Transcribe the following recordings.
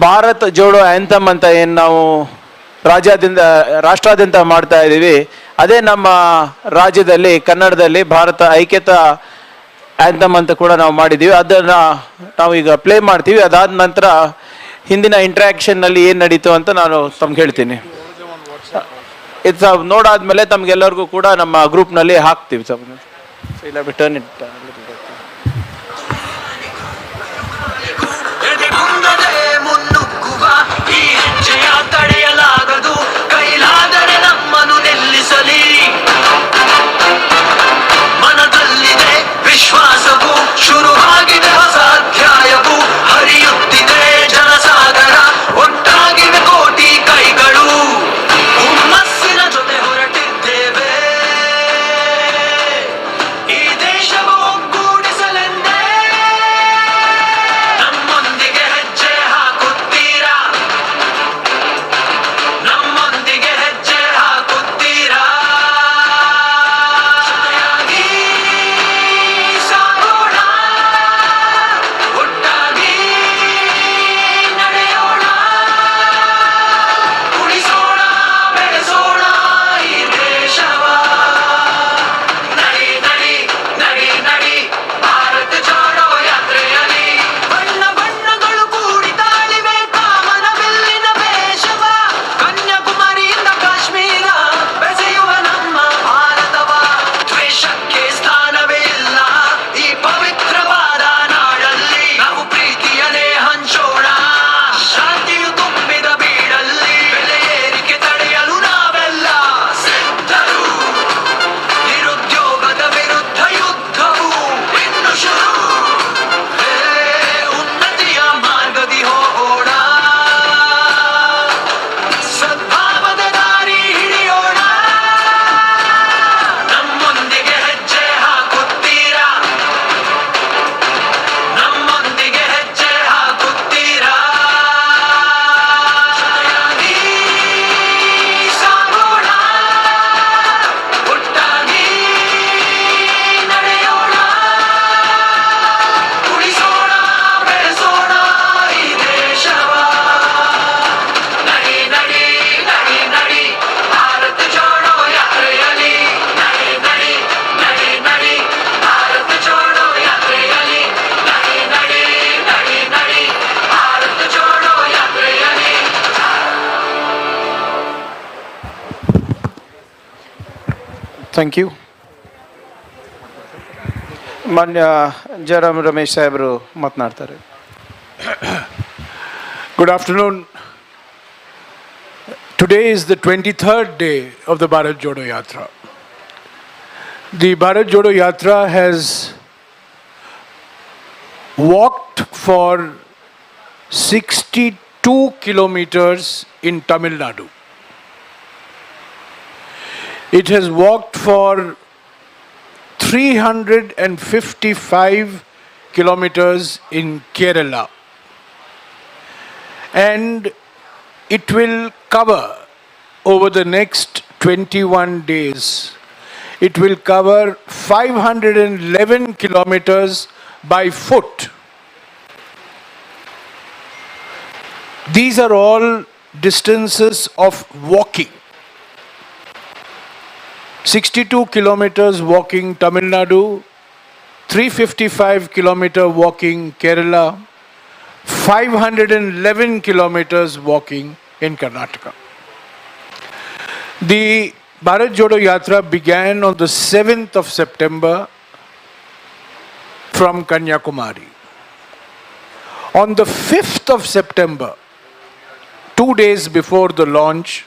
Bharat Jodo anthem ಅಂತ ಏನು ನಾವು ರಾಷ್ಟ್ರಾದ್ಯಂತ ಮಾಡ್ತಾ ಇದ್ದೀವಿ, ಅದೇ ನಮ್ಮ ರಾಜ್ಯದಲ್ಲಿ ಕನ್ನಡದಲ್ಲಿ ಭಾರತ ಐಕ್ಯತಾ ಆ್ಯಂಥಮ್ ಅಂತ ಕೂಡ ನಾವು ಮಾಡಿದ್ದೀವಿ. ಅದನ್ನು ನಾವು ಈಗ ಪ್ಲೇ ಮಾಡ್ತೀವಿ. ಅದಾದ ನಂತರ ಹಿಂದಿನ ಇಂಟ್ರ್ಯಾಕ್ಷನ್ನಲ್ಲಿ ಏನು ನಡೀತು ಅಂತ ನಾನು ತಮ್ಗೆ ಹೇಳ್ತೀನಿ. ಇದು ನೋಡಾದ್ಮೇಲೆ ತಮ್ಗೆಲ್ಲರಿಗೂ ಕೂಡ ನಮ್ಮ ಗ್ರೂಪ್ನಲ್ಲಿ ಹಾಕ್ತೀವಿ. ಇಲ್ಲ ರಿಟರ್ನ್ ಇಟ್ ತಡೆಯಲಾಗದು, ಕೈಲಾದರೆ ನಮ್ಮನ್ನು ನಿಲ್ಲಿಸಲಿ. ಮನದಲ್ಲಿದೆ ವಿಶ್ವಾಸವು, ಶುರುವಾಗಿದೆ ಹೊಸ ಅಧ್ಯಾಯವು, ಹರಿಯುತ್ತಿದೆ ಜನಸಾಗರ, ಒಟ್ಟಾಗಿವೆ ಕೋಟಿ ಕೈಗಳು, ಹುಮ್ಮಸ್ಸಿನ ಜೊತೆ ಹೊರಟಿದ್ದೇವೆ ಈ ದೇಶವು ಒಗ್ಗೂಡಿಸಲೆಂದೇ. ನಮ್ಮೊಂದಿಗೆ ಹೆಜ್ಜೆ ಹಾಕುತ್ತೀರಾ, ನಮ್ಮೊಂದಿಗೆ ಹೆಜ್ಜೆ ಹಾಕುತ್ತೀರಾ, ಜೊತೆಯಾಗಿ ಸಾಗೋಣ, ಒಟ್ಟಾಗಿ ನಡೆಯೋಣ, ಉಳಿಸೋಣ ಬೆಳೆಸೋಣ ಈ ದೇಶವ. ನಡಿ ನಡಿ ನಡಿ ನಡಿ ಭಾರತ ಜೋಡೋ ಯಾತ್ರೆಯಲ್ಲಿ, ಬಣ್ಣ ಬಣ್ಣಗಳು ಕೂಡಿ ತಾಳಿವೆ ಕಾಮನ ಬಿಲ್ಲಿನ ವೇಷವ. ಕನ್ಯಾಕುಮಾರಿಯಿಂದ ಕಾಶ್ಮೀರ ಬೆಸೆಯುವ ನಮ್ಮ ಭಾರತವ, ದ್ವೇಷಕ್ಕೆ ಸ್ಥಾನವೇ ಇಲ್ಲ ಈ ಪವಿತ್ರವಾದ ನಾಡಲ್ಲಿ. ನಾವು ಪ್ರೀತಿಯನ್ನೇ ಹಂಚೋಣ, ಶಾಂತಿಯು ತುಂಬಿದ ಬೀಡಲ್ಲಿ, ಬೆಲೆ ಏರಿಕೆ ತಡೆಯಲು ನಾವೆಲ್ಲ ಸಿದ್ಧರು. ನಿರುದ್ಯೋಗದ ವಿರುದ್ಧ ಯುದ್ಧವು ಇನ್ನು ಶುರು, ಉನ್ನತಿಯ ಮಾರ್ಗದಿ ಹೋಗೋಣ, ಸದ್ಭಾವದ ದಾರಿ ಹಿಡಿಯೋಣ. ನಮ್ಮೊಂದಿಗೆ ಹೆಜ್ಜೆ ಹಾಕುತ್ತೀರಾ, ನಮ್ಮೊಂದಿಗೆ ಹೆಜ್ಜೆ ಹಾಕುತ್ತೀರಾ, ಜೊತೆಯಾಗಿ ಸಾಗೋಣ, ಒಟ್ಟಾಗಿ ನಡೆಯೋಣ, ಉಳಿಸೋಣ ಬೆಳೆಸೋಣ ಈ ದೇಶವ. ನಡಿ ನಡಿ ನಡಿ ನಡಿ ಭಾರತ ಜೋಡೋ ಯಾತ್ರೆಯಲ್ಲಿ, ನಡಿ ನಡಿ ನಡಿ ನಡಿ ಭಾರತ ಜೋಡೋ ಯಾತ್ರೆಯಲ್ಲಿ, ನಡಿ ನಡಿ ನಡಿ ನಡಿ ಭಾರತ ಜೋಡೋ ಯಾತ್ರೆಯಲ್ಲಿ. Thank you. ಮಾನ್ಯ ಜಯರಾಮ್ ರಮೇಶ್ ಸಾಹೇಬರು ಮಾತನಾಡ್ತಾರೆ. Good afternoon. Today is the 23rd day of the Bharat Jodo Yatra. The Bharat Jodo Yatra has walked for 62 kilometers in Tamil Nadu. It has walked for 355 kilometers in Kerala. And it will cover over the next 21 days. It will cover 511 kilometers by foot. These are all distances of walking. 62 kilometers walking Tamil Nadu, 355 kilometer walking Kerala, 511 kilometers walking in Karnataka. The Bharat Jodo Yatra began on the 7th of September from Kanyakumari. On the 5th of September, 2 days before the launch,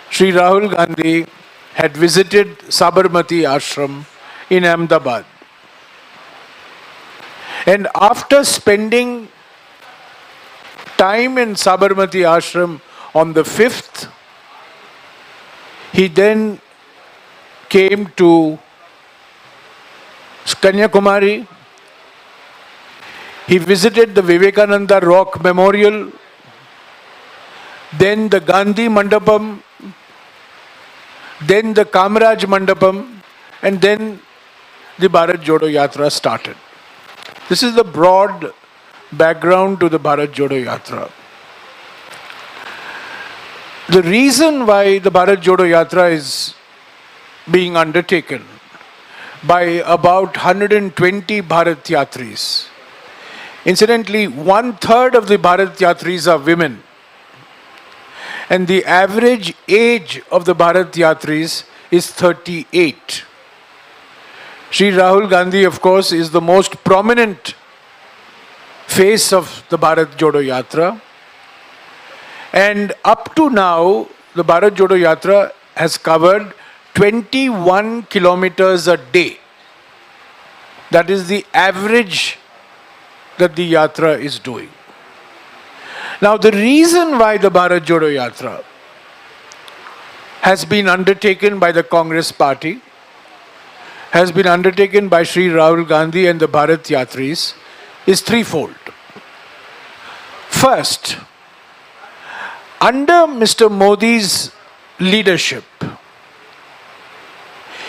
Shri Rahul Gandhi had visited Sabarmati Ashram in Ahmedabad. And after spending time in Sabarmati Ashram on the 5th, he then came to Kanyakumari. He visited the Vivekananda Rock Memorial, then the Gandhi Mandapam, then the Kamraj Mandapam, and then the Bharat Jodo Yatra started. This is the broad background to the Bharat Jodo Yatra. The reason why the Bharat Jodo Yatra is being undertaken by about 120 Bharat Yatris. Incidentally, 1/3 of the Bharat Yatris are women. And the average age of the Bharat Yatris is 38. Shri Rahul Gandhi, of course, is the most prominent face of the Bharat Jodo Yatra. And up to now, the Bharat Jodo Yatra has covered 21 kilometers a day. That is the average that the Yatra is doing. Now, the reason why the Bharat Jodo Yatra has been undertaken by the Congress party, has been undertaken by Shri Rahul Gandhi and the Bharat Yatris is threefold. First, under Mr. Modi's leadership,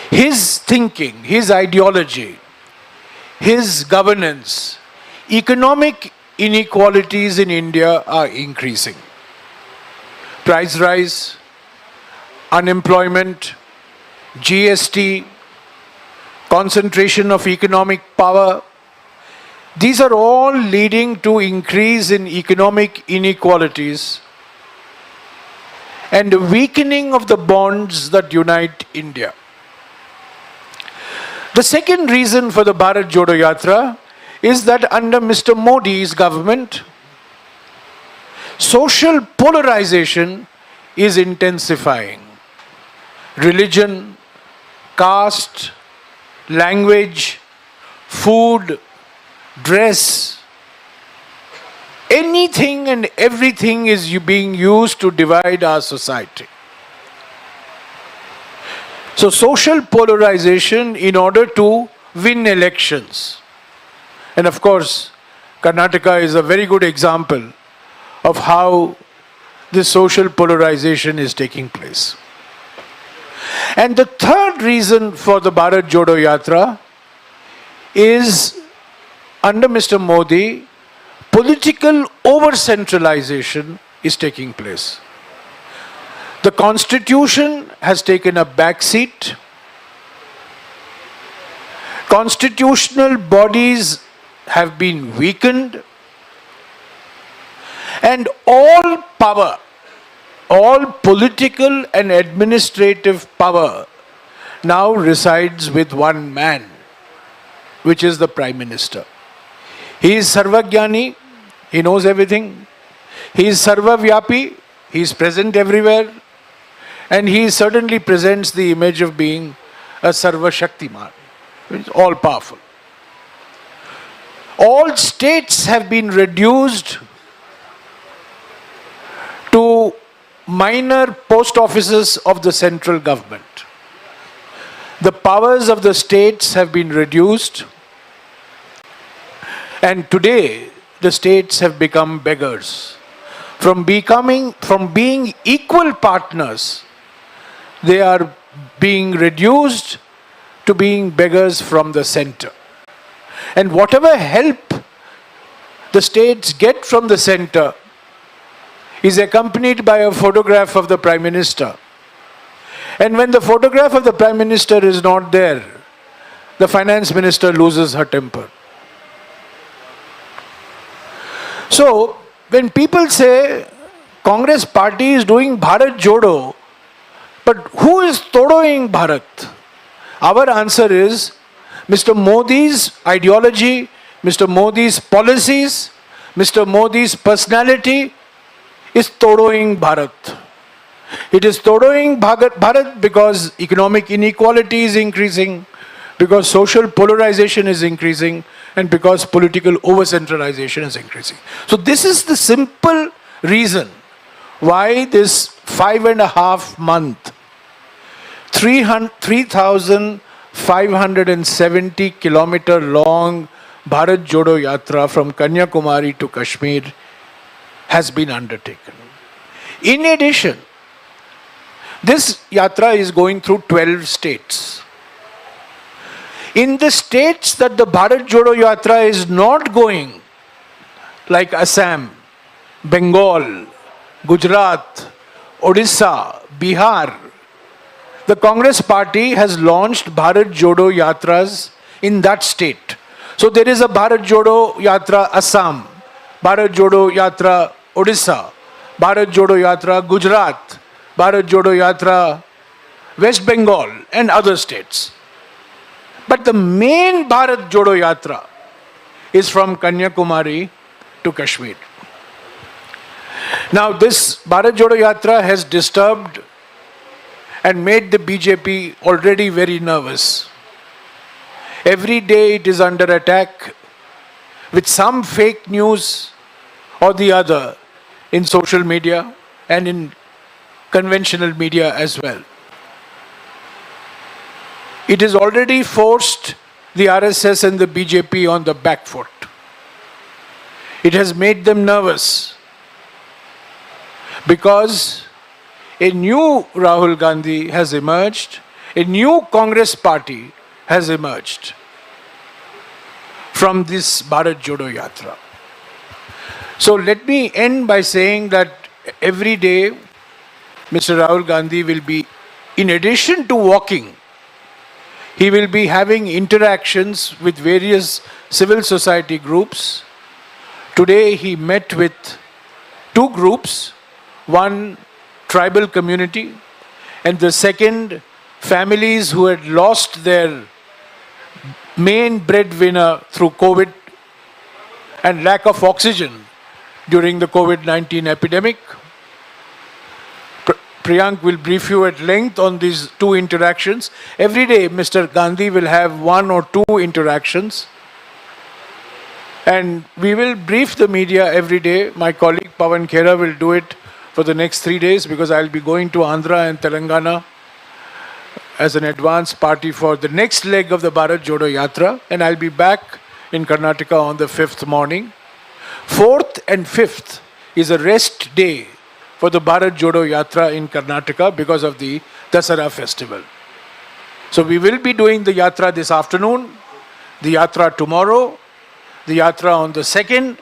his thinking, his ideology, his governance, economic inequalities in India are increasing. Price rise, unemployment, GST, concentration of economic power, these are all leading to increase in economic inequalities and a weakening of the bonds that unite India. The second reason for the Bharat Jodo Yatra is that under Mr. Modi's government, social polarization is intensifying. Religion, caste, language, food, dress, anything and everything is being used to divide our society. So social polarization in order to win elections. And of course, Karnataka is a very good example of how this social polarization is taking place. And the third reason for the Bharat Jodo Yatra is, under Mr. Modi, political over-centralization is taking place. The constitution has taken a back seat. Constitutional bodies have been weakened. And all power, all political and administrative power now resides with one man, which is the Prime Minister. He is Sarvagyani, he knows everything. He is Sarvavyapi, he is present everywhere. And he certainly presents the image of being a Sarva Shaktiman, which is all powerful. All states have been reduced to minor post offices of the central government. The powers of the states have been reduced, and today the states have become beggars. From being equal partners, they are being reduced to being beggars from the center. And whatever help the states get from the center is accompanied by a photograph of the Prime Minister. And when the photograph of the Prime Minister is not there, the Finance Minister loses her temper. So, when people say Congress party is doing Bharat Jodo, but who is todoing Bharat? Our answer is Mr. Modi's ideology, Mr. Modi's policies, Mr. Modi's personality is todoing Bharat. It is todoing Bharat because economic inequality is increasing, because social polarization is increasing, and because political over-centralization is increasing. So this is the simple reason why this 5.5 month, 3,570 kilometer long Bharat Jodo Yatra from Kanyakumari to Kashmir has been undertaken. In addition, this yatra is going through 12 states. In the states that the Bharat Jodo Yatra is not going, like Assam, Bengal, Gujarat, Odisha, Bihar, the Congress party has launched Bharat Jodo Yatras in that state. So there is a Bharat Jodo Yatra Assam, Bharat Jodo Yatra Odisha, Bharat Jodo Yatra Gujarat, Bharat Jodo Yatra West Bengal and other states. But the main Bharat Jodo Yatra is from Kanyakumari to Kashmir. Now this Bharat Jodo Yatra has disturbed and made the BJP already very nervous. Every day it is under attack with some fake news or the other in social media and in conventional media as well. It has already forced the RSS and the BJP on the back foot. It has made them nervous because a new Rahul Gandhi has emerged, a new Congress party has emerged from this Bharat Jodo Yatra. So let me end by saying that every day Mr. Rahul Gandhi will be, in addition to walking, he will be having interactions with various civil society groups. Today he met with two groups, one tribal community and the second families who had lost their main breadwinner through COVID and lack of oxygen during the COVID-19 epidemic. Priyank will brief you at length on these two interactions. Every day Mr. Gandhi will have one or two interactions and we will brief the media every day. My colleague Pawan Khera will do it for the next 3 days because I'll be going to Andhra and Telangana as an advance party for the next leg of the Bharat Jodo Yatra, and I'll be back in Karnataka on the 5th morning. 4th and 5th is a rest day for the Bharat Jodo Yatra in Karnataka because of the Dasara festival. So we will be doing the Yatra this afternoon, the Yatra tomorrow, the Yatra on the 2nd,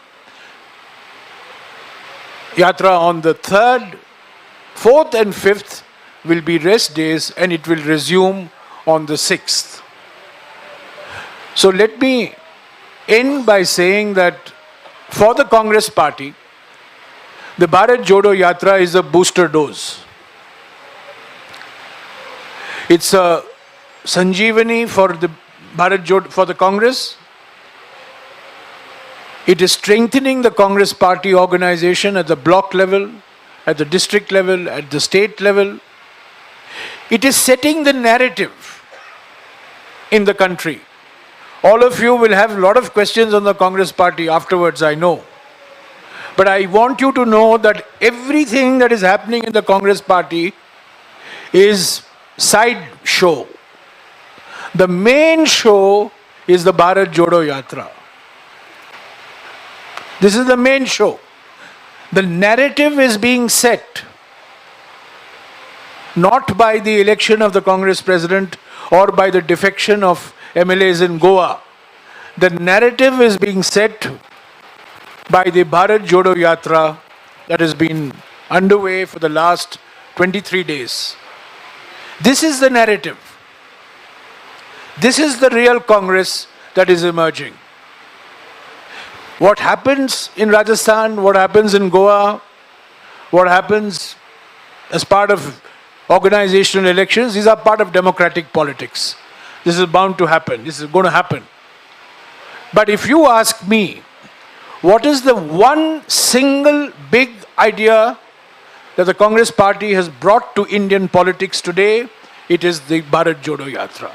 Yatra on the 3rd, 4th and 5th will be rest days and it will resume on the 6th. So let me end by saying that for the Congress party, the Bharat Jodo Yatra is a booster dose. It's a Sanjeevani for the Bharat Jodo, for the Congress. It is strengthening the Congress party organization at the block level, at the district level, at the state level. It is setting the narrative in the country. All of you will have a lot of questions on the Congress party afterwards, I know. But I want you to know that everything that is happening in the Congress party is side show. The main show is the Bharat Jodo Yatra. This is the main show. The narrative is being set not by the election of the Congress president or by the defection of MLAs in Goa. The narrative is being set by the Bharat Jodo Yatra that has been underway for the last 23 days. This is the narrative. This is the real Congress that is emerging. What happens in Rajasthan, what happens in Goa, what happens as part of organizational elections, these are part of democratic politics. This is bound to happen. This is going to happen. But if you ask me, what is the one single big idea that the Congress party has brought to Indian politics today? It is the Bharat Jodo Yatra.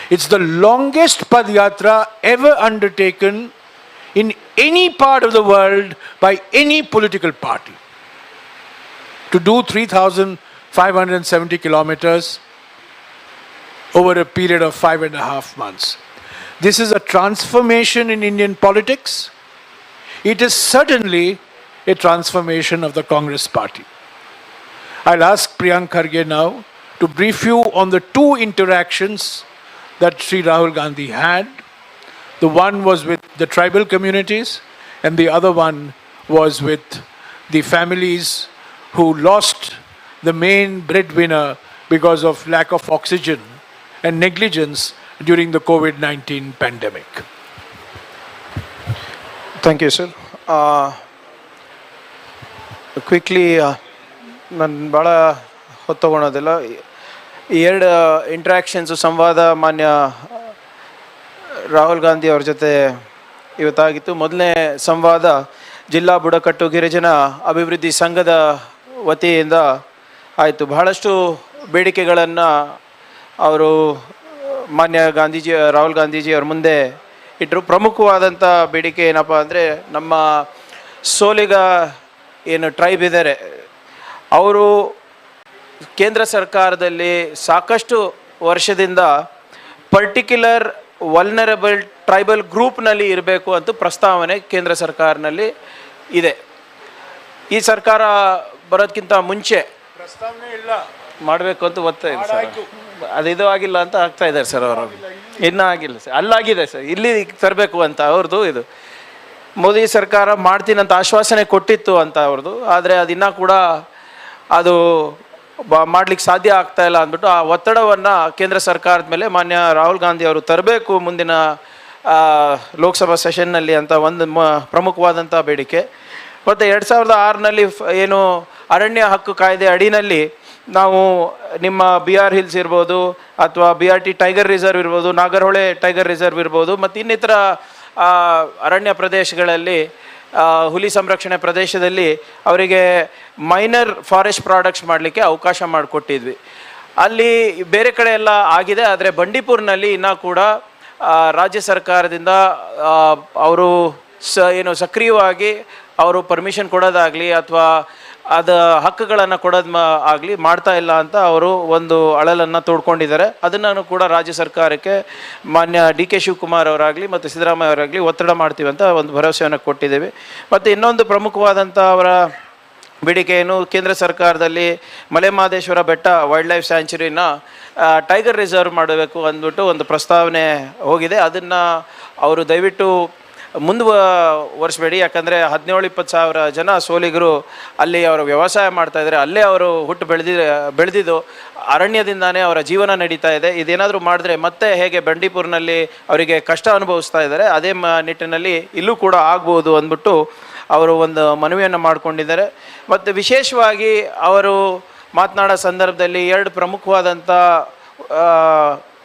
It's the longest Padyatra ever undertaken in any part of the world by any political party. To do 3,570 kilometers over a period of 5.5 months. This is a transformation in Indian politics. It is certainly a transformation of the Congress party. I'll ask Priyank Kharge now to brief you on the two interactions that Shri Rahul Gandhi had. The one was with the tribal communities and the other one was with the families who lost the main breadwinner because of lack of oxygen and negligence during the COVID-19 pandemic. Thank you sir. Quickly ನಾನು ಭಾಳ ಹೊತ್ತು ತಗೊಳೋದಿಲ್ಲ. ಈ ಎರಡು ಇಂಟ್ರ್ಯಾಕ್ಷನ್ಸು ಸಂವಾದ ಮಾನ್ಯ ರಾಹುಲ್ ಗಾಂಧಿ ಅವ್ರ ಜೊತೆ ಇವತ್ತಾಗಿತ್ತು. ಮೊದಲನೇ ಸಂವಾದ ಜಿಲ್ಲಾ ಬುಡಕಟ್ಟು ಗಿರಿಜನ ಅಭಿವೃದ್ಧಿ ಸಂಘದ ವತಿಯಿಂದ ಆಯಿತು. ಬಹಳಷ್ಟು ಬೇಡಿಕೆಗಳನ್ನು ಅವರು ಮಾನ್ಯ ರಾಹುಲ್ ಗಾಂಧೀಜಿ ಅವ್ರ ಮುಂದೆ ಇಟ್ಟರು. ಪ್ರಮುಖವಾದಂಥ ಬೇಡಿಕೆ ಏನಪ್ಪ ಅಂದರೆ, ನಮ್ಮ ಸೋಲಿಗ ಏನು ಟ್ರೈಬ್ ಇದ್ದಾರೆ ಅವರು ಕೇಂದ್ರ ಸರ್ಕಾರದಲ್ಲಿ ಸಾಕಷ್ಟು ವರ್ಷದಿಂದ ಪರ್ಟಿಕ್ಯುಲರ್ ವಲ್ನರಬಲ್ ಟ್ರೈಬಲ್ ಗ್ರೂಪ್ನಲ್ಲಿ ಇರಬೇಕು ಅಂತ ಪ್ರಸ್ತಾವನೆ ಕೇಂದ್ರ ಸರ್ಕಾರನಲ್ಲಿ ಇದೆ. ಈ ಸರ್ಕಾರ ಬರೋದಕ್ಕಿಂತ ಮುಂಚೆ ಪ್ರಸ್ತಾವನೆ ಇಲ್ಲ ಮಾಡಬೇಕು ಅಂತ ಒತ್ತಾ ಇದೆ ಸರ್. ಇದು ಆಗಿಲ್ಲ ಅಂತ ಆಗ್ತಾ ಇದ್ದಾರೆ ಸರ್ ಅವರು. ಇನ್ನೂ ಆಗಿಲ್ಲ ಸರ್, ಅಲ್ಲಾಗಿದೆ ಸರ್, ಇಲ್ಲಿ ತರಬೇಕು ಅಂತ ಅವ್ರದ್ದು. ಇದು ಮೋದಿ ಸರ್ಕಾರ ಮಾಡ್ತೀನಂತ ಆಶ್ವಾಸನೆ ಕೊಟ್ಟಿತ್ತು ಅಂತ ಅವ್ರದ್ದು. ಆದರೆ ಅದಿನ್ನೂ ಕೂಡ ಅದು ಮಾಡ್ಲಿಕ್ಕೆ ಸಾಧ್ಯ ಆಗ್ತಾ ಇಲ್ಲ ಅಂದ್ಬಿಟ್ಟು ಆ ಒತ್ತಡವನ್ನು ಕೇಂದ್ರ ಸರ್ಕಾರದ ಮೇಲೆ ಮಾನ್ಯ ರಾಹುಲ್ ಗಾಂಧಿ ಅವರು ತರಬೇಕು ಮುಂದಿನ ಲೋಕಸಭಾ ಸೆಷನ್ನಲ್ಲಿ ಅಂತ ಒಂದು ಪ್ರಮುಖವಾದಂಥ ಬೇಡಿಕೆ. ಮತ್ತು 2006ನಲ್ಲಿ ಏನು ಅರಣ್ಯ ಹಕ್ಕು ಕಾಯ್ದೆ ಅಡಿನಲ್ಲಿ ನಾವು ನಿಮ್ಮ BR ಹಿಲ್ಸ್ ಇರ್ಬೋದು ಅಥವಾ BRT ಟೈಗರ್ ರಿಸರ್ವ್ ಇರ್ಬೋದು, ನಾಗರಹೊಳೆ ಟೈಗರ್ ರಿಸರ್ವ್ ಇರ್ಬೋದು, ಮತ್ತು ಇನ್ನಿತರ ಅರಣ್ಯ ಪ್ರದೇಶಗಳಲ್ಲಿ ಹುಲಿ ಸಂರಕ್ಷಣೆ ಪ್ರದೇಶದಲ್ಲಿ ಅವರಿಗೆ ಮೈನರ್ ಫಾರೆಸ್ಟ್ ಪ್ರಾಡಕ್ಟ್ಸ್ ಮಾಡಲಿಕ್ಕೆ ಅವಕಾಶ ಮಾಡಿಕೊಟ್ಟಿದ್ವಿ. ಅಲ್ಲಿ ಬೇರೆ ಕಡೆ ಎಲ್ಲ ಆಗಿದೆ. ಆದರೆ ಬಂಡೀಪುರ್ನಲ್ಲಿ ಇನ್ನೂ ಕೂಡ ರಾಜ್ಯ ಸರ್ಕಾರದಿಂದ ಅವರು ಏನು ಸಕ್ರಿಯವಾಗಿ ಅವರು ಪರ್ಮಿಷನ್ ಕೊಡೋದಾಗಲಿ ಅಥವಾ ಅದು ಹಕ್ಕುಗಳನ್ನು ಕೊಡೋದು ಆಗಲಿ ಮಾಡ್ತಾ ಇಲ್ಲ ಅಂತ ಅವರು ಒಂದು ಅಳಲನ್ನು ತೋಡ್ಕೊಂಡಿದ್ದಾರೆ. ಅದನ್ನು ಕೂಡ ರಾಜ್ಯ ಸರ್ಕಾರಕ್ಕೆ ಮಾನ್ಯ DK ಶಿವಕುಮಾರ್ ಅವರಾಗಲಿ ಮತ್ತು ಸಿದ್ದರಾಮಯ್ಯ ಅವರಾಗಲಿ ಒತ್ತಡ ಮಾಡ್ತೀವಿ ಅಂತ ಒಂದು ಭರವಸೆಯನ್ನು ಕೊಟ್ಟಿದ್ದೇವೆ. ಮತ್ತು ಇನ್ನೊಂದು ಪ್ರಮುಖವಾದಂಥ ಅವರ ಬೇಡಿಕೆ ಏನು, ಕೇಂದ್ರ ಸರ್ಕಾರದಲ್ಲಿ ಮಲೆಮಹದೇಶ್ವರ ಬೆಟ್ಟ ವೈಲ್ಡ್ ಲೈಫ್ ಸ್ಯಾಂಚುರಿನ ಟೈಗರ್ ರಿಸರ್ವ್ ಮಾಡಬೇಕು ಅಂದ್ಬಿಟ್ಟು ಒಂದು ಪ್ರಸ್ತಾವನೆ ಹೋಗಿದೆ. ಅದನ್ನು ಅವರು ದಯವಿಟ್ಟು ಮುಂದುವರಿಸಬೇಡಿ. ಯಾಕಂದರೆ 17-20 ಸಾವಿರ ಜನ ಸೋಲಿಗರು ಅಲ್ಲಿ ಅವರು ವ್ಯವಸಾಯ ಮಾಡ್ತಾಯಿದ್ದಾರೆ. ಅಲ್ಲೇ ಅವರು ಹುಟ್ಟು ಬೆಳೆದಿದ್ದು ಅರಣ್ಯದಿಂದಾನೇ ಅವರ ಜೀವನ ನಡೀತಾ ಇದೆ. ಇದೇನಾದರೂ ಮಾಡಿದ್ರೆ ಮತ್ತೆ ಹೇಗೆ ಬಂಡೀಪುರ್ನಲ್ಲಿ ಅವರಿಗೆ ಕಷ್ಟ ಅನುಭವಿಸ್ತಾ ಇದ್ದಾರೆ, ಅದೇ ನಿಟ್ಟಿನಲ್ಲಿ ಇಲ್ಲೂ ಕೂಡ ಆಗ್ಬೋದು ಅಂದ್ಬಿಟ್ಟು ಅವರು ಒಂದು ಮನವಿಯನ್ನು ಮಾಡಿಕೊಂಡಿದ್ದಾರೆ. ಮತ್ತು ವಿಶೇಷವಾಗಿ ಅವರು ಮಾತನಾಡೋ ಸಂದರ್ಭದಲ್ಲಿ 2 ಪ್ರಮುಖವಾದಂಥ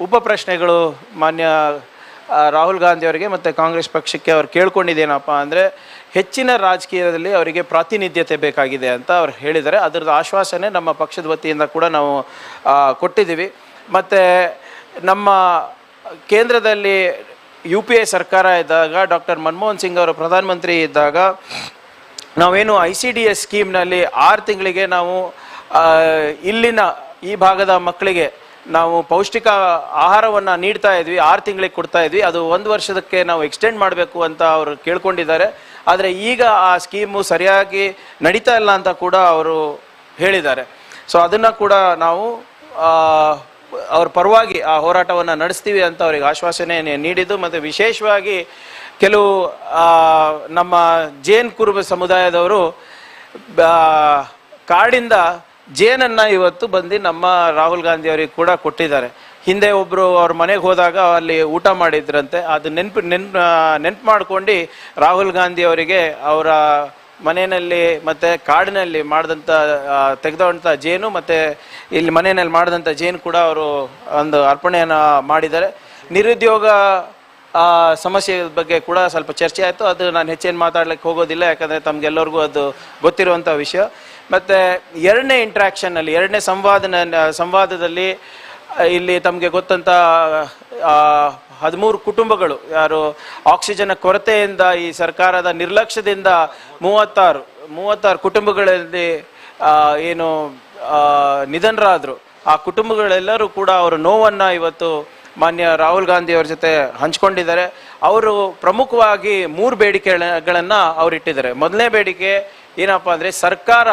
ಉಪ ಪ್ರಶ್ನೆಗಳು ಮಾನ್ಯ ರಾಹುಲ್ ಗಾಂಧಿ ಅವರಿಗೆ ಮತ್ತು ಕಾಂಗ್ರೆಸ್ ಪಕ್ಷಕ್ಕೆ ಅವ್ರು ಕೇಳ್ಕೊಂಡಿದ್ದೇನಪ್ಪ ಅಂದರೆ, ಹೆಚ್ಚಿನ ರಾಜಕೀಯದಲ್ಲಿ ಅವರಿಗೆ ಪ್ರಾತಿನಿಧ್ಯತೆ ಬೇಕಾಗಿದೆ ಅಂತ ಅವ್ರು ಹೇಳಿದ್ದಾರೆ. ಅದರದ್ದು ಆಶ್ವಾಸನೆ ನಮ್ಮ ಪಕ್ಷದ ವತಿಯಿಂದ ಕೂಡ ನಾವು ಕೊಟ್ಟಿದ್ದೀವಿ. ಮತ್ತು ನಮ್ಮ ಕೇಂದ್ರದಲ್ಲಿ UPA ಸರ್ಕಾರ ಇದ್ದಾಗ ಡಾಕ್ಟರ್ ಮನಮೋಹನ್ ಸಿಂಗ್ ಅವರು ಪ್ರಧಾನಮಂತ್ರಿ ಇದ್ದಾಗ ನಾವೇನು ICDS ಸ್ಕೀಮ್ನಲ್ಲಿ 6 ತಿಂಗಳಿಗೆ ನಾವು ಇಲ್ಲಿನ ಈ ಭಾಗದ ಮಕ್ಕಳಿಗೆ ನಾವು ಪೌಷ್ಟಿಕ ಆಹಾರವನ್ನು ನೀಡ್ತಾ ಇದ್ವಿ, 6 ತಿಂಗಳಿಗೆ ಕೊಡ್ತಾ ಇದ್ವಿ. ಅದು 1 ವರ್ಷಕ್ಕೆ ನಾವು ಎಕ್ಸ್ಟೆಂಡ್ ಮಾಡಬೇಕು ಅಂತ ಅವರು ಕೇಳ್ಕೊಂಡಿದ್ದಾರೆ. ಆದರೆ ಈಗ ಆ ಸ್ಕೀಮು ಸರಿಯಾಗಿ ನಡೀತಾ ಇಲ್ಲ ಅಂತ ಕೂಡ ಅವರು ಹೇಳಿದ್ದಾರೆ. ಸೊ ಅದನ್ನು ಕೂಡ ನಾವು ಅವ್ರ ಪರವಾಗಿ ಆ ಹೋರಾಟವನ್ನು ನಡೆಸ್ತೀವಿ ಅಂತ ಅವ್ರಿಗೆ ಆಶ್ವಾಸನೆ ನೀಡಿದ್ದು. ಮತ್ತು ವಿಶೇಷವಾಗಿ ಕೆಲವು ನಮ್ಮ ಜೇನ್ ಕುರುಬ ಸಮುದಾಯದವರು ಕಾಡಿಂದ ಜೇನನ್ನು ಇವತ್ತು ಬಂದು ನಮ್ಮ ರಾಹುಲ್ ಗಾಂಧಿ ಅವರಿಗೆ ಕೂಡ ಕೊಟ್ಟಿದ್ದಾರೆ. ಹಿಂದೆ ಒಬ್ಬರು ಅವ್ರ ಮನೆಗೆ ಹೋದಾಗ ಅಲ್ಲಿ ಊಟ ಮಾಡಿದ್ರಂತೆ. ಅದು ನೆನ್ಪು ಮಾಡ್ಕೊಂಡು ರಾಹುಲ್ ಗಾಂಧಿ ಅವರಿಗೆ ಅವರ ಮನೆಯಲ್ಲಿ ಮತ್ತು ಕಾಡಿನಲ್ಲಿ ಮಾಡಿದಂಥ ತೆಗೆದಂಥ ಜೇನು ಮತ್ತು ಇಲ್ಲಿ ಮನೆಯಲ್ಲಿ ಮಾಡಿದಂಥ ಜೇನು ಕೂಡ ಅವರು ಒಂದು ಅರ್ಪಣೆಯನ್ನು ಮಾಡಿದ್ದಾರೆ. ನಿರುದ್ಯೋಗ ಸಮಸ್ಯೆ ಬಗ್ಗೆ ಕೂಡ ಸ್ವಲ್ಪ ಚರ್ಚೆ ಆಯಿತು. ಅದು ನಾನು ಹೆಚ್ಚೇನು ಮಾತಾಡ್ಲಿಕ್ಕೆ ಹೋಗೋದಿಲ್ಲ, ಯಾಕಂದರೆ ತಮಗೆಲ್ಲರಿಗೂ ಅದು ಗೊತ್ತಿರುವಂಥ ವಿಷಯ. ಮತ್ತು 2ನೇ ಇಂಟ್ರ್ಯಾಕ್ಷನ್ನಲ್ಲಿ 2ನೇ ಸಂವಾದದಲ್ಲಿ ಇಲ್ಲಿ ತಮಗೆ ಗೊತ್ತಂತ 13 ಕುಟುಂಬಗಳು ಯಾರು ಆಕ್ಸಿಜನ್ ಕೊರತೆಯಿಂದ ಈ ಸರ್ಕಾರದ ನಿರ್ಲಕ್ಷ್ಯದಿಂದ 36 ಕುಟುಂಬಗಳಲ್ಲಿ ಏನು ನಿಧನರಾದರು. ಆ ಕುಟುಂಬಗಳೆಲ್ಲರೂ ಕೂಡ ಅವರ ನೋವನ್ನು ಇವತ್ತು ಮಾನ್ಯ ರಾಹುಲ್ ಗಾಂಧಿ ಅವ್ರ ಜೊತೆ ಹಂಚ್ಕೊಂಡಿದ್ದಾರೆ. ಅವರು ಪ್ರಮುಖವಾಗಿ 3 ಬೇಡಿಕೆಗಳನ್ನು ಅವರು ಇಟ್ಟಿದ್ದಾರೆ. ಮೊದಲನೇ ಬೇಡಿಕೆ ಏನಪ್ಪ ಅಂದರೆ, ಸರ್ಕಾರ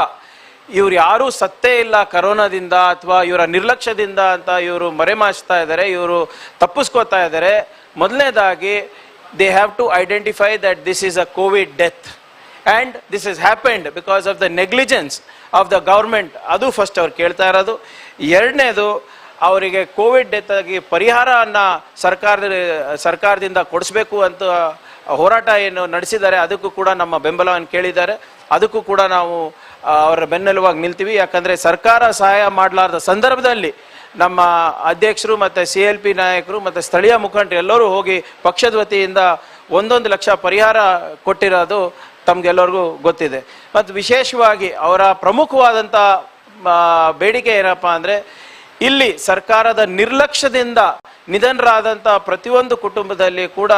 ಇವ್ರು ಯಾರೂ ಸತ್ತೇ ಇಲ್ಲ ಕರೋನಾದಿಂದ ಅಥವಾ ಇವರ ನಿರ್ಲಕ್ಷ್ಯದಿಂದ ಅಂತ ಇವರು ಮರೆಮಾಚ್ತಾ ಇದ್ದಾರೆ, ಇವರು ತಪ್ಪಿಸ್ಕೋತಾ ಇದ್ದಾರೆ. ಮೊದಲನೇದಾಗಿ they have to identify that this is a COVID death. And this has happened because of the negligence of the government. ಅದು ಫಸ್ಟ್ ಅವ್ರು ಕೇಳ್ತಾ ಇರೋದು. ಎರಡನೇದು, ಅವರಿಗೆ ಕೋವಿಡ್ ಡೆತ್ ಆಗಿ ಪರಿಹಾರವನ್ನು ಸರ್ಕಾರದಿಂದ ಕೊಡಿಸ್ಬೇಕು ಅಂತ ಹೋರಾಟ ಏನು ನಡೆಸಿದ್ದಾರೆ, ಅದಕ್ಕೂ ಕೂಡ ನಮ್ಮ ಬೆಂಬಲವನ್ನು ಕೇಳಿದ್ದಾರೆ. ಅದಕ್ಕೂ ಕೂಡ ನಾವು ಅವರ ಬೆನ್ನೆಲುವಾಗಿ ನಿಲ್ತೀವಿ. ಯಾಕಂದರೆ ಸರ್ಕಾರ ಸಹಾಯ ಮಾಡಲಾರ್ದ ಸಂದರ್ಭದಲ್ಲಿ ನಮ್ಮ ಅಧ್ಯಕ್ಷರು ಮತ್ತು CLP ನಾಯಕರು ಮತ್ತು ಸ್ಥಳೀಯ ಮುಖಂಡರು ಎಲ್ಲರೂ ಹೋಗಿ ಪಕ್ಷದ ವತಿಯಿಂದ 1 ಲಕ್ಷ ಪರಿಹಾರ ಕೊಟ್ಟಿರೋದು ತಮಗೆಲ್ಲರಿಗೂ ಗೊತ್ತಿದೆ. ಮತ್ತು ವಿಶೇಷವಾಗಿ ಅವರ ಪ್ರಮುಖವಾದಂಥ ಬೇಡಿಕೆ ಏನಪ್ಪ ಅಂದರೆ, ಇಲ್ಲಿ ಸರ್ಕಾರದ ನಿರ್ಲಕ್ಷ್ಯದಿಂದ ನಿಧನರಾದಂಥ ಪ್ರತಿಯೊಂದು ಕುಟುಂಬದಲ್ಲಿ ಕೂಡ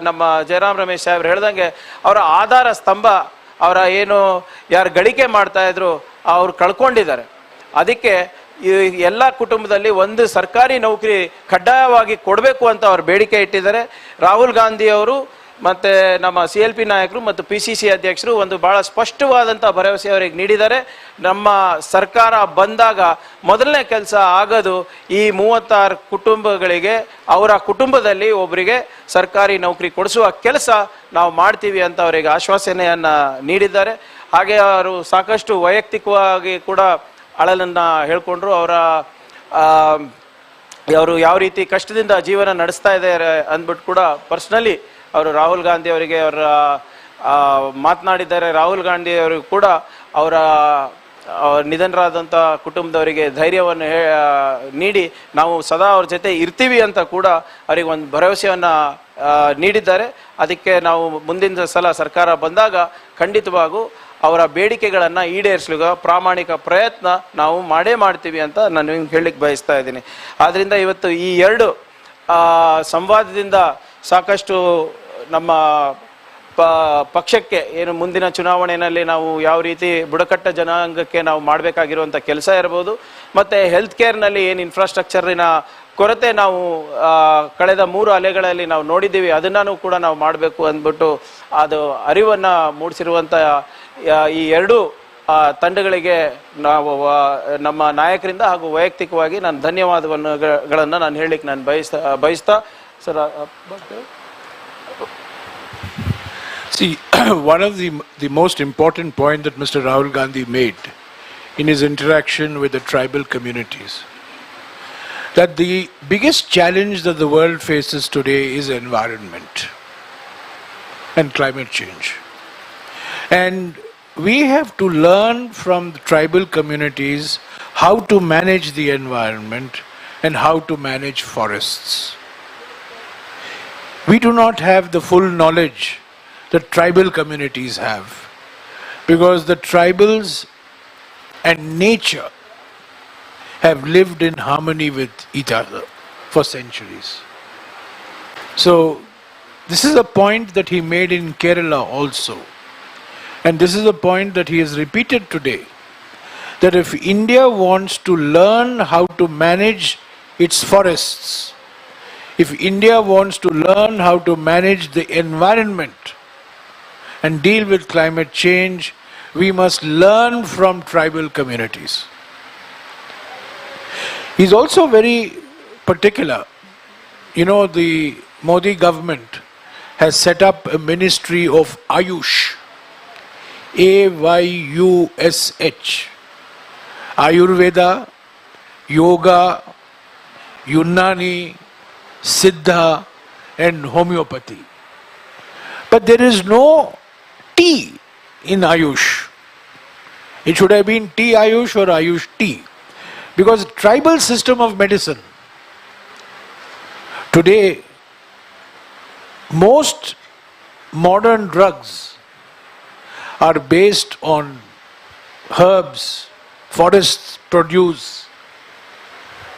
ನಮ್ಮ ಜಯರಾಮ್ ರಮೇಶ್ ಸಾಹೇಬ್ರು ಹೇಳ್ದಂಗೆ ಅವರ ಆಧಾರ ಸ್ತಂಭ, ಅವರ ಏನು ಯಾರು ಗಳಿಕೆ ಮಾಡ್ತಾಯಿದ್ರು ಅವ್ರು ಕಳ್ಕೊಂಡಿದ್ದಾರೆ. ಅದಕ್ಕೆ ಈ ಎಲ್ಲ ಕುಟುಂಬದಲ್ಲಿ ಒಂದು ಸರ್ಕಾರಿ ನೌಕರಿ ಕಡ್ಡಾಯವಾಗಿ ಕೊಡಬೇಕು ಅಂತ ಅವ್ರು ಬೇಡಿಕೆ ಇಟ್ಟಿದ್ದಾರೆ. ರಾಹುಲ್ ಗಾಂಧಿ ಅವರು ಮತ್ತು ನಮ್ಮ CLP ನಾಯಕರು ಮತ್ತು PCC ಅಧ್ಯಕ್ಷರು ಒಂದು ಭಾಳ ಸ್ಪಷ್ಟವಾದಂಥ ಭರವಸೆ ಅವರಿಗೆ ನೀಡಿದ್ದಾರೆ. ನಮ್ಮ ಸರ್ಕಾರ ಬಂದಾಗ ಮೊದಲನೇ ಕೆಲಸ ಆಗೋದು ಈ 36 ಕುಟುಂಬಗಳಿಗೆ ಅವರ ಕುಟುಂಬದಲ್ಲಿ ಒಬ್ಬರಿಗೆ ಸರ್ಕಾರಿ ನೌಕರಿ ಕೊಡಿಸುವ ಕೆಲಸ ನಾವು ಮಾಡ್ತೀವಿ ಅಂತ ಅವರಿಗೆ ಆಶ್ವಾಸನೆಯನ್ನು ನೀಡಿದ್ದಾರೆ. ಹಾಗೆ ಅವರು ಸಾಕಷ್ಟು ವೈಯಕ್ತಿಕವಾಗಿ ಕೂಡ ಅಳಲನ್ನು ಹೇಳ್ಕೊಂಡ್ರು. ಅವರು ಯಾವ ರೀತಿ ಕಷ್ಟದಿಂದ ಜೀವನ ನಡೆಸ್ತಾ ಇದ್ದಾರೆ ಅಂದ್ಬಿಟ್ಟು ಕೂಡ ಪರ್ಸ್ನಲಿ ಅವರು ರಾಹುಲ್ ಗಾಂಧಿ ಅವರಿಗೆ ಅವರ ಮಾತನಾಡಿದ್ದಾರೆ. ರಾಹುಲ್ ಗಾಂಧಿ ಅವರು ಕೂಡ ಅವರ ನಿಧನರಾದಂಥ ಕುಟುಂಬದವರಿಗೆ ಧೈರ್ಯವನ್ನು ನೀಡಿ ನಾವು ಸದಾ ಅವ್ರ ಜೊತೆ ಇರ್ತೀವಿ ಅಂತ ಕೂಡ ಅವರಿಗೆ ಒಂದು ಭರವಸೆಯನ್ನು ನೀಡಿದ್ದಾರೆ. ಅದಕ್ಕೆ ನಾವು ಮುಂದಿನ ಸಲ ಸರ್ಕಾರ ಬಂದಾಗ ಖಂಡಿತವಾಗೂ ಅವರ ಬೇಡಿಕೆಗಳನ್ನು ಈಡೇರಿಸಲಿಕ್ಕೆ ಪ್ರಾಮಾಣಿಕ ಪ್ರಯತ್ನ ನಾವು ಮಾಡ್ತೀವಿ ಅಂತ ನಾನು ಹೇಳಲಿಕ್ಕೆ ಬಯಸ್ತಾ ಇದ್ದೀನಿ. ಆದ್ದರಿಂದ ಇವತ್ತು ಈ ಎರಡು ಸಂವಾದದಿಂದ ಸಾಕಷ್ಟು ನಮ್ಮ ಪಕ್ಷಕ್ಕೆ ಏನು ಮುಂದಿನ ಚುನಾವಣೆಯಲ್ಲಿ ನಾವು ಯಾವ ರೀತಿ ಬುಡಕಟ್ಟ ಜನಾಂಗಕ್ಕೆ ನಾವು ಮಾಡಬೇಕಾಗಿರುವಂಥ ಕೆಲಸ ಇರ್ಬೋದು, ಮತ್ತು ಹೆಲ್ತ್ ಕೇರ್ನಲ್ಲಿ ಏನು ಇನ್ಫ್ರಾಸ್ಟ್ರಕ್ಚರಿನ ಕೊರತೆ ನಾವು ಕಳೆದ 3 ಅಲೆಗಳಲ್ಲಿ ನಾವು ನೋಡಿದ್ದೀವಿ, ಅದನ್ನು ಕೂಡ ನಾವು ಮಾಡಬೇಕು ಅಂದ್ಬಿಟ್ಟು ಅದು ಅರಿವನ್ನು ಮೂಡಿಸಿರುವಂಥ ಈ ಎರಡೂ ತಂಡಗಳಿಗೆ ನಾವು ನಮ್ಮ ನಾಯಕರಿಂದ ಹಾಗೂ ವೈಯಕ್ತಿಕವಾಗಿ ನಾನು ಧನ್ಯವಾದಗಳನ್ನು ನಾನು ಹೇಳಲಿಕ್ಕೆ ನಾನು ಬಯಸ್ತಾ sir. See, one of the most important point that Mr. Rahul Gandhi made in his interaction with the tribal communities, that the biggest challenge that the world faces today is environment and climate change. And we have to learn from the tribal communities how to manage the environment and how to manage forests. We do not have the full knowledge that tribal communities have, because the tribals and nature have lived in harmony with each other for centuries. So this is a point that he made in Kerala also, and this is a point that he has repeated today, that if India wants to learn how to manage its forests, if India wants to learn how to manage the environment and deal with climate change, we must learn from tribal communities. He's also very particular. You know, the Modi government has set up a ministry of Ayush, AYUSH, Ayurveda, Yoga, Unani, Siddha and homeopathy. But there is no T in Ayush. It should have been T Ayush or Ayush T, because tribal system of medicine today, most modern drugs are based on herbs, forest produce,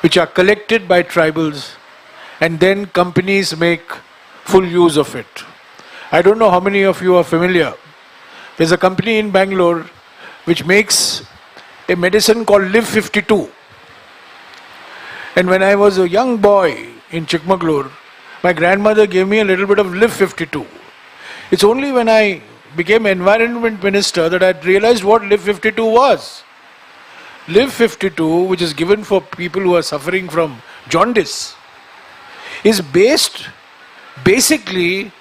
which are collected by tribals, and then companies make full use of it. I don't know how many of you are familiar. There's a company in Bangalore which makes a medicine called Live 52. And when I was a young boy in Chikmagalur, my grandmother gave me a little bit of Live 52. It's only when I became environment minister that I realized what Live 52 was. Live 52, which is given for people who are suffering from jaundice, is based basically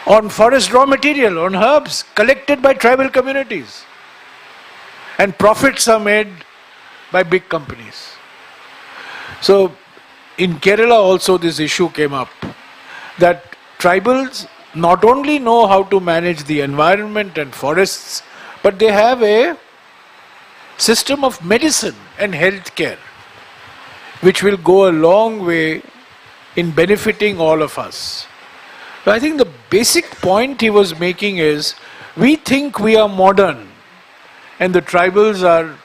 on forest raw material, on herbs collected by tribal communities. And profits are made by big companies. So in Kerala also this issue came up, that tribals not only know how to manage the environment and forests, but they have a system of medicine and health care, which will go a long way in benefiting all of us. So I think the basic point he was making is, we think we are modern and the tribals are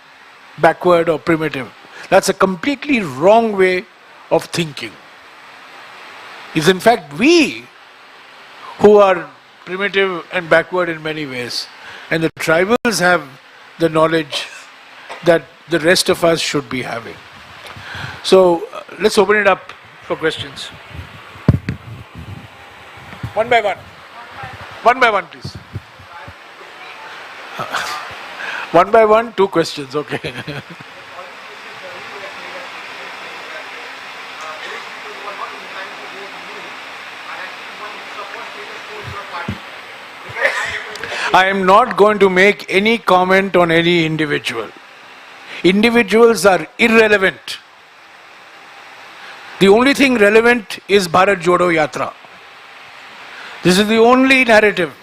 backward or primitive. That's a completely wrong way of thinking. It's in fact we who are primitive and backward in many ways, and the tribals have the knowledge that the rest of us should be having. So let's open it up for questions. One by one. One by one, please. One by one, two questions, okay. I am not going to make any comment on any individual. Individuals are irrelevant. The only thing relevant is Bharat Jodo Yatra. This is the only narrative.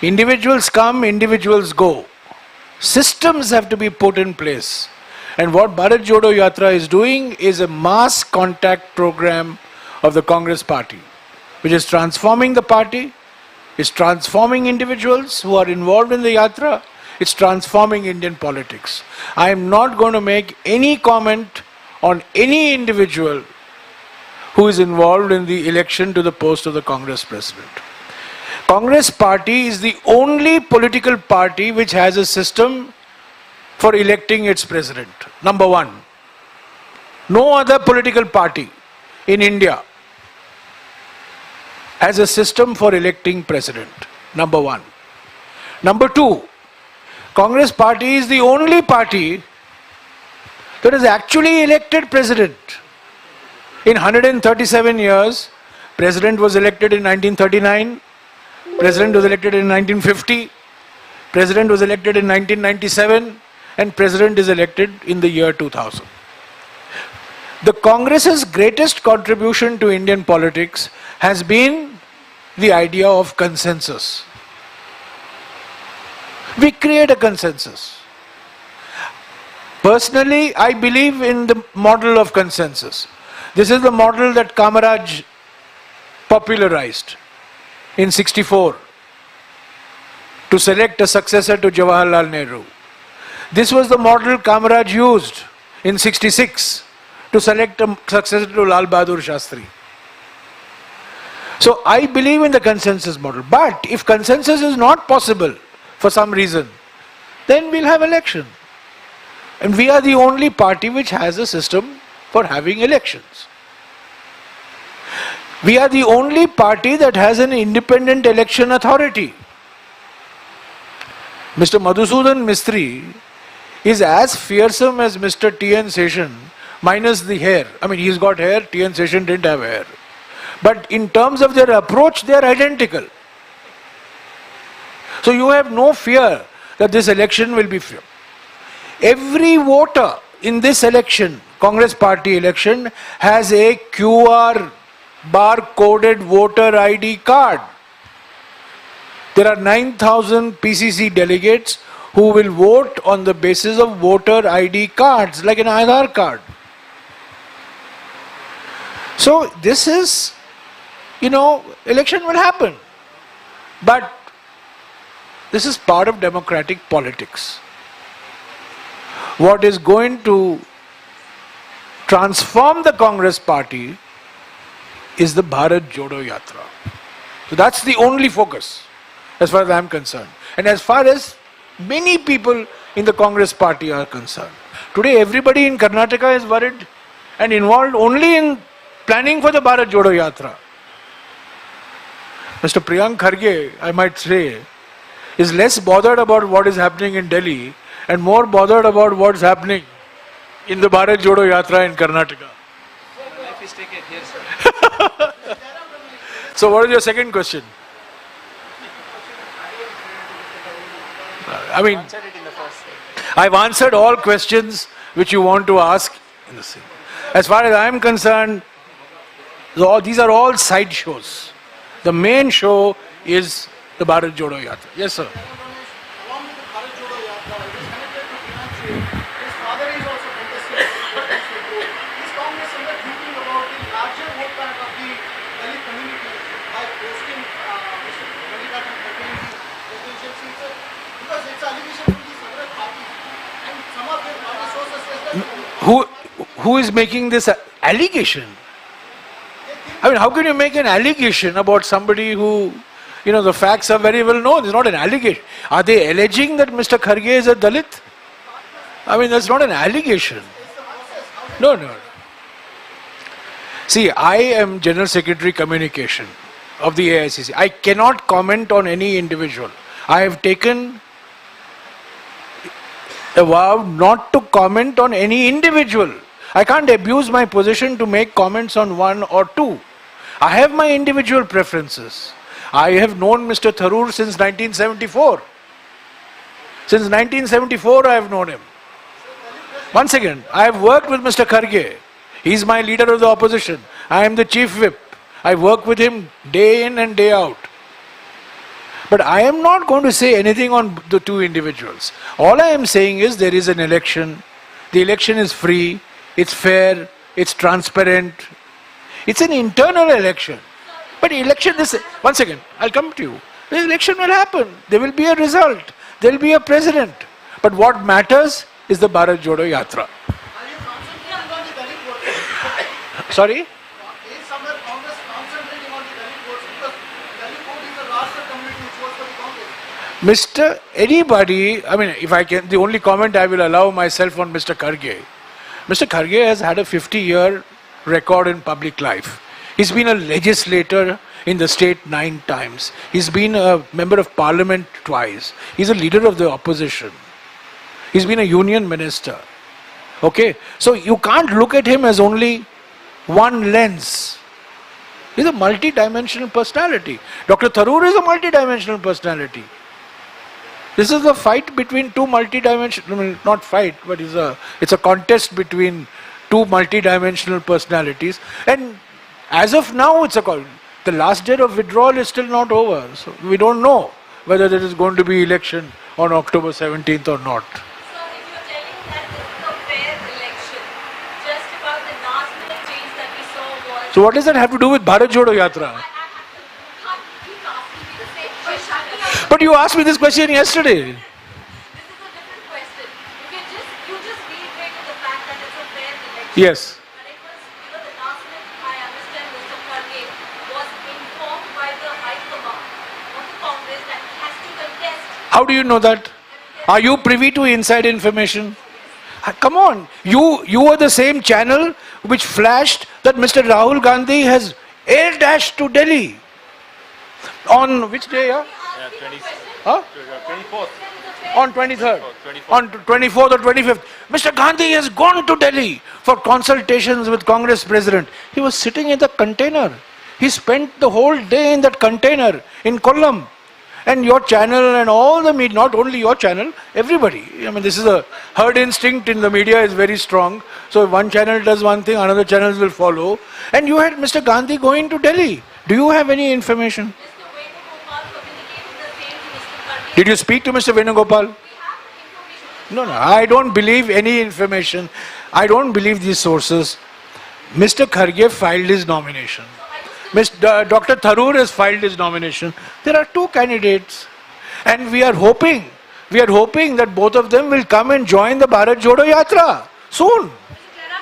Individuals come, individuals go. Systems have to be put in place. And what Bharat Jodo Yatra is doing is a mass contact program of the Congress party, which is transforming the party, is transforming individuals who are involved in the yatra, it's transforming Indian politics. I am not going to make any comment on any individual who is involved in the election to the post of the Congress president. Congress party is the only political party which has a system for electing its president. Number one. No other political party in India has a system for electing president. Number one. Number two, Congress party is the only party that has actually elected president. In 137 years, president was elected in 1939, president was elected in 1950, president was elected in 1997, and president is elected in the year 2000. The Congress's greatest contribution to Indian politics has been the idea of consensus. We create a consensus. Personally, I believe in the model of consensus. This is the model that Kamaraj popularized in '64 to select a successor to Jawaharlal Nehru. This was the model Kamaraj used in '66 to select a successor to Lal Bahadur Shastri. So I believe in the consensus model. But if consensus is not possible for some reason, then we'll have election. And we are the only party which has a system for having elections. We are the only party that has an independent election authority. Mr. Madhusudan Mistry is as fearsome as Mr. T.N. Seshan, minus the hair. I mean, he's got hair, T.N. Seshan didn't have hair. But in terms of their approach, they are identical. So you have no fear that this election will be fair. Every voter in this election, Congress party election, has a QR bar-coded voter ID card. There are 9,000 PCC delegates who will vote on the basis of voter ID cards, like an Aadhaar card. So this is, election will happen. But this is part of democratic politics. What is going to transform the Congress party is the Bharat Jodo Yatra. So that's the only focus as far as I am concerned. And as far as many people in the Congress party are concerned. Today everybody in Karnataka is worried and involved only in planning for the Bharat Jodo Yatra. Mr. Priyank Kharge, I might say, is less bothered about what is happening in Delhi and more bothered about what's happening in the Bharat Jodo Yatra in Karnataka. Life is taken here, sir. So what is your second question? I mean, I've answered all questions which you want to ask in the same. As far as I'm concerned, these are all side shows. The main show is the Bharat Jodo Yatra. Yes, sir. Along with the Bharat Jodo Yatra, it is connected to Priyank. His father is also contesting. Is Congress ever thinking about the larger vote bank of the Dalit community by posting Mr. Mallikaran Kharge in the presidential seats? Because it's allegation from these other parties, and some of their party sources says that Who is making this allegation? I mean, how can you make an allegation about somebody who, the facts are very well known? It's not an allegation. Are they alleging that Mr. Kharge is a Dalit? I mean, that's not an allegation. No. See, I am General Secretary Communication of the AICC. I cannot comment on any individual. I have taken a vow not to comment on any individual. I can't abuse my position to make comments on one or two. I have my individual preferences. I have known Mr. Tharoor since 1974. Since 1974 I have known him. Once again, I have worked with Mr. Kharge. He is my leader of the opposition. I am the chief whip. I work with him day in and day out. But I am not going to say anything on the two individuals. All I am saying is there is an election. The election is free. It's fair, it's transparent. It's an internal election. But election is, once again, I'll come to you. The election will happen. There will be a result. There will be a president. But what matters is the Bharat Jodo Yatra. are you concentrating on the Dalit vote? Sorry? Is somewhere Congress concentrating on the Dalit votes? Because Dalit vote is the larger community which votes for the Congress. Anybody, I mean, if I can, the only comment I will allow myself on Mr. Kharge. Mr. Kharge has had a 50-year record in public life. He's been a legislator in the state 9 times. He's been a member of parliament twice. He's a leader of the opposition. He's been a union minister. Okay? So you can't look at him as only one lens. He's a multi-dimensional personality. Dr. Tharoor is a multi-dimensional personality. This is a fight between two multi-dimensional, not fight, but it's a contest between two multi-dimensional personalities. And as of now, the last date of withdrawal is still not over. So we don't know whether there is going to be election on October 17th or not. So if you're telling that this is a fair election, just about the last minute change that we saw was... So what does that have to do with Bharat Jodo Yatra? I can't keep asking me the same question. But you asked me this question yesterday. This is a different question. You just reiterated the fact that it's a fair election. Yes. But it was, the last minute, I understand Mr. Kharge was informed by the High Command of the Congress that he has to contest. How do you know that? Are you privy to inside information? Come on. You are the same channel which flashed that Mr. Rahul Gandhi has air dashed to Delhi. On which day? Yeah? Huh? 24th. On 23rd. 24th. On 24th or 25th. Mr. Gandhi has gone to Delhi for consultations with Congress President. He was sitting in the container. He spent the whole day in that container in Kollam. And your channel and all the media, not only your channel, everybody. I mean, this is a herd instinct in the media is very strong. So if one channel does one thing, another channels will follow. And you had Mr. Gandhi going to Delhi. Do you have any information? Mr. Venugopal communicated the same to Mr. Kharge. Did you speak to Mr. Venugopal? We have information. No, I don't believe any information. I don't believe these sources. Mr. Kharge filed his nomination. Dr. Tharoor has filed his nomination. There are 2 candidates. And we are hoping that both of them will come and join the Bharat Jodo Yatra soon. Jairam,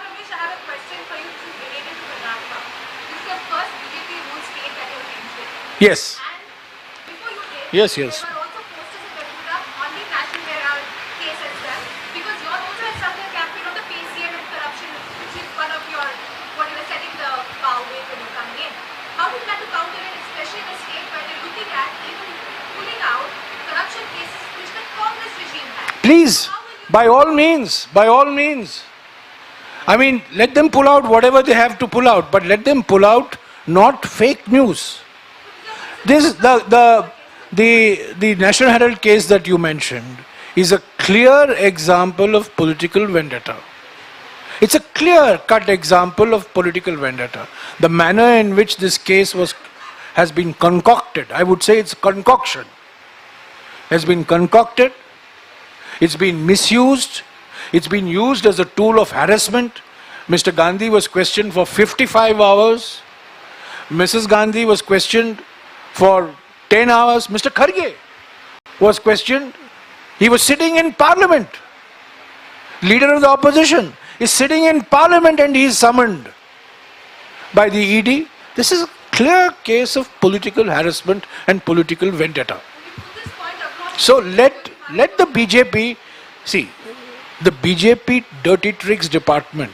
Ramesh, I have a question for you which is related to Karnataka. This is the first BJP ruled state that you mentioned. Yes. And before you did, Yes. there were also posters in Karnataka on the National Herald case as well. Because you also had started a campaign on the PCM and corruption, which is one of your, what you were setting the power with when you coming in. How do you plan to counter it, especially in a state where they're looking at even pulling out corruption cases which the Congress regime had? Please, by all means. I mean, let them pull out whatever they have to pull out, but let them pull out not fake news. This the National Herald case that you mentioned is a clear example of political vendetta. It's a clear-cut example of political vendetta. The manner in which this case has been concocted, I would say it's concoction, has been concocted, it's been misused, it's been used as a tool of harassment. Mr. Gandhi was questioned for 55 hours. Mrs. Gandhi was questioned for 10 hours. Mr. Kharge was questioned. He was sitting in parliament. Leader of the opposition is sitting in parliament and he is summoned by the ED. This is a clear case of political harassment and political vendetta. So let the BJP, see, the BJP dirty tricks department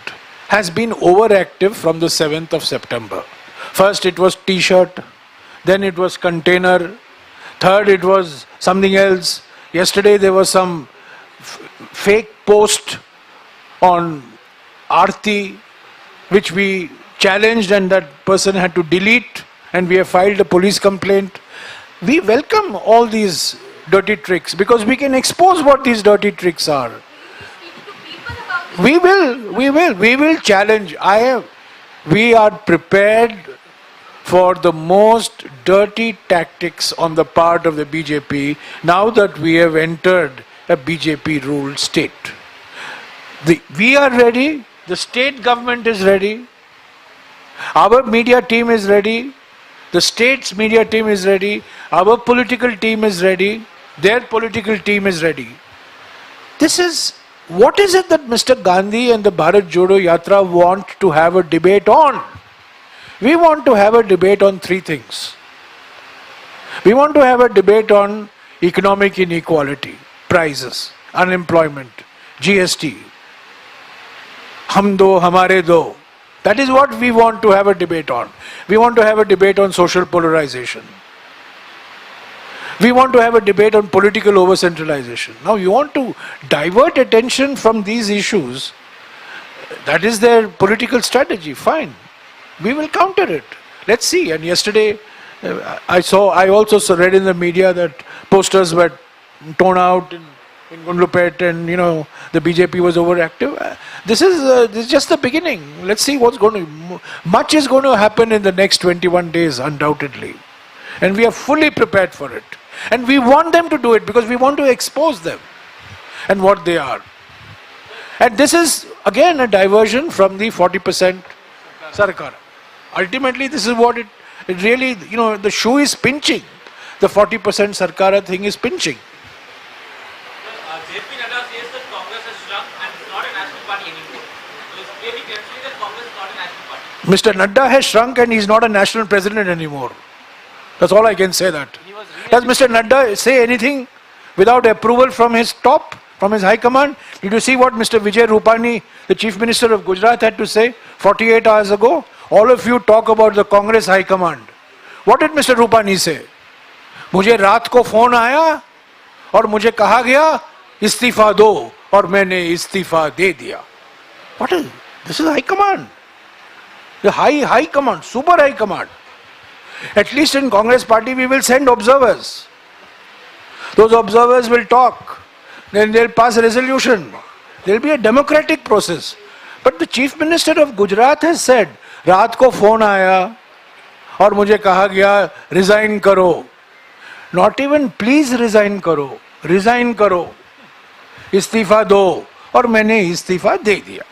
has been overactive from the 7th of September. First it was T-shirt, then it was container, third it was something else. Yesterday there was some fake post on Aarti, which we challenged and that person had to delete, and we have filed a police complaint. We welcome all these dirty tricks because we can expose what these dirty tricks are. We will challenge. We are prepared for the most dirty tactics on the part of the BJP now that we have entered a BJP ruled state. We are ready, the state government is ready, our media team is ready, the state's media team is ready, our political team is ready, their political team is ready. What is it that Mr. Gandhi and the Bharat Jodo Yatra want to have a debate on? We want to have a debate on three things. We want to have a debate on economic inequality, prices, unemployment, GST, hum do, hamare do. That is what we want to have a debate on. We want to have a debate on social polarization. We want to have a debate on political over-centralization. Now you want to divert attention from these issues. That is their political strategy. Fine. We will counter it. Let's see. And yesterday, I also read in the media that posters were torn out in Gundlupet and, the BJP was overactive. This is just the beginning. Let's see much is going to happen in the next 21 days, undoubtedly. And we are fully prepared for it. And we want them to do it because we want to expose them and what they are. And this is, again, a diversion from the 40% Sarkar. Ultimately, this is what it really, the shoe is pinching. The 40% Sarkara thing is pinching. JP Nadda says that Congress has shrunk and is not a national party anymore. So it's clearly demonstrating that Congress is not a national party. Mr. Nadda has shrunk and he's not a national president anymore. That's all I can say that. Does Mr. Nadda say anything without approval from his top, from his high command? Did you see what Mr. Vijay Rupani, the Chief Minister of Gujarat, had to say 48 hours ago? All of you talk about the Congress high command. What did Mr. Rupani say? मुझे रात को phone आया और मुझे कहा गया इस्तीफा दो और मैंने इस्तीफा दे दिया. What is this? Is high command. The high command, super high command. At least in Congress party we will send observers. Those observers will talk. Then they'll pass a resolution. There will be a democratic process. But the Chief Minister of Gujarat has said, रात को phone आया और मुझे कहा गया resign करो. Not even please resign करो. Resign करो. इस्तीफा दो और मैंने इस्तीफा दे दिया.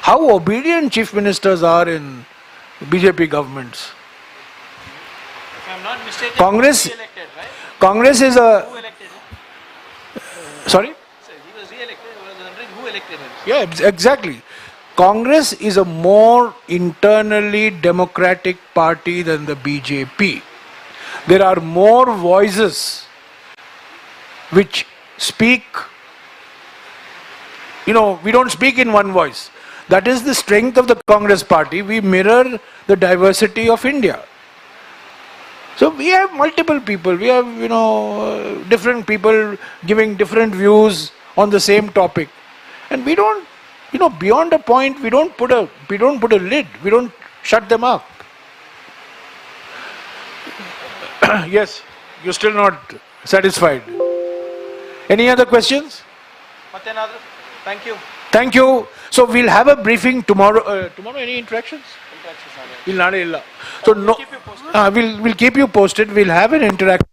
How obedient chief ministers are in BJP governments. If I'm not mistaken, Congress- he was re-elected, right? Congress is a... Who elected him? Sorry? Sir, he was re-elected. I was wondering who elected him. Yeah, exactly. Congress is a more internally democratic party than the BJP. There are more voices which speak, we don't speak in one voice. That is the strength of the Congress party. We mirror the diversity of India. So we have multiple people. We have, different people giving different views on the same topic. And we don't, beyond a point, we don't put a lid. We don't shut them up. Yes, you're still not satisfied. Any other questions? ಮತ್ತೇನಾದ್ರು? Thank you. Thank you. So we'll have a briefing tomorrow. Tomorrow, any interactions? We'll not. So no, we'll keep you posted. We'll have an interaction.